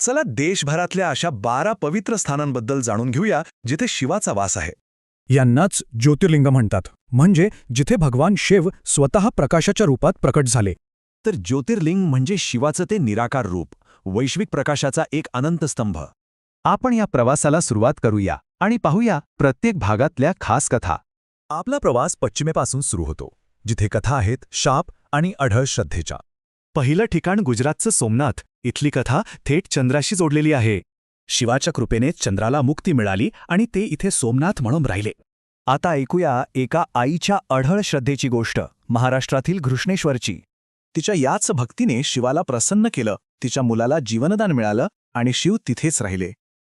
चला देशभरातल्या अशा 12 पवित्र स्थानांबद्दल जाणून घेऊया जिथे शिवाचा वास आहे. यांनाच ज्योतिर्लिंग म्हणतात, म्हणजे जिथे भगवान शिव स्वतः प्रकाशाच्या रूपात प्रकट झाले. तर ज्योतिर्लिंग म्हणजे शिवाचं ते निराकार रूप, वैश्विक प्रकाशाचा एक अनंत स्तंभ. आपण या प्रवासाला सुरुवात करूया आणि पाहूया प्रत्येक भागातल्या खास कथा. आपला प्रवास पश्चिमेपासून सुरू होतो, जिथे कथा आहेत शाप आणि अढळ श्रद्धेच्या. पहिलं ठिकाण गुजरातचं सोमनाथ. इथली कथा थेट चंद्राशी जोडलेली आहे. शिवाच्या कृपेने चंद्राला मुक्ती मिळाली आणि ते इथे सोमनाथ म्हणून राहिले. आता ऐकूया एका आईच्या अढळ श्रद्धेची गोष्ट, महाराष्ट्रातील घृष्णेश्वरची. तिच्या याच भक्तीने शिवाला प्रसन्न केलं, तिच्या मुलाला जीवनदान मिळालं आणि शिव तिथेच राहिले.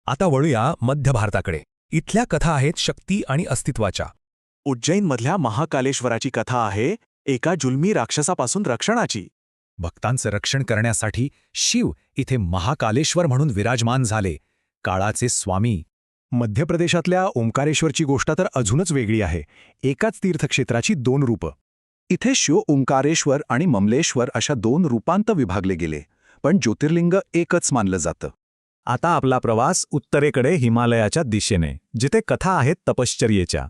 आता वळूया मध्य भारताकडे. इथल्या कथा आहेत शक्ती आणि अस्तित्वाच्या. उज्जैनमधल्या महाकालेश्वराची कथा आहे एका जुलमी राक्षसापासून रक्षणाची. भक्तांचं रक्षण करण्यासाठी शिव इथे महाकालेश्वर म्हणून विराजमान झाले, काळाचे स्वामी. मध्य प्रदेशातल्या ओंकारेश्वरची गोष्ट तर अजूनच वेगळी आहे. एकाच तीर्थक्षेत्राची 2 रूपं. इथे शिव ओंकारेश्वर आणि ममलेश्वर अशा 2 रूपांत विभागले गेले, पण ज्योतिर्लिंग एकच मानलं जातं. आता आपला प्रवास उत्तरेकडे हिमालयाच्या दिशेने, जिथे कथा आहेत तपश्चर्येच्या.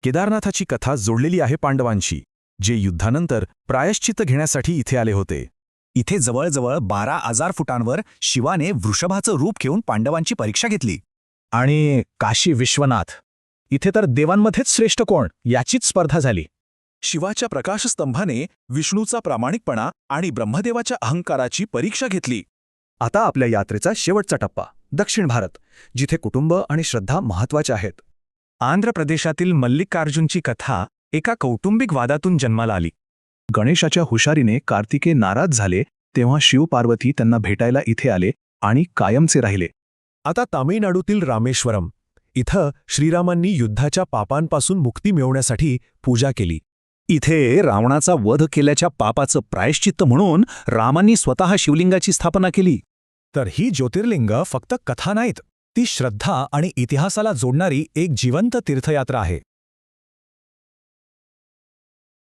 केदारनाथाची कथा जोडलेली आहे पांडवांशी, जे युद्धानंतर प्रायश्चित्त घेण्यासाठी इथे आले होते. इथे जवळजवळ 12,000 फुटांवर शिवाने वृषभाचं रूप घेऊन पांडवांची परीक्षा घेतली. आणि काशी विश्वनाथ, इथे तर देवांमध्येच श्रेष्ठ कोण याचीच स्पर्धा झाली. शिवाच्या प्रकाशस्तंभाने विष्णूचा प्रामाणिकपणा आणि ब्रह्मदेवाच्या अहंकाराची परीक्षा घेतली. आता आपल्या यात्रेचा शेवटचा टप्पा, दक्षिण भारत, जिथे कुटुंब आणि श्रद्धा महत्त्वाच्या आहेत. आंध्र प्रदेशातील मल्लिकार्जुनची कथा एका कौटुंबिक वादातून जन्माला आली. गणेशाच्या हुशारीने कार्तिकेय नाराज झाले, तेव्हा शिव पार्वती त्यांना भेटायला इथे आले आणि कायमचे राहिले. आता तामिळनाडूतील रामेश्वरम, इथं श्रीरामांनी युद्धाच्या पापांपासून मुक्ती मिळवण्यासाठी पूजा केली. इथे रावणाचा वध केल्याच्या पापाचं प्रायश्चित्त म्हणून रामांनी स्वतः शिवलिंगाची स्थापना केली. तर ही ज्योतिर्लिंग फक्त कथा नाहीत, ती श्रद्धा आणि इतिहासाला जोडणारी एक जिवंत तीर्थयात्रा आहे.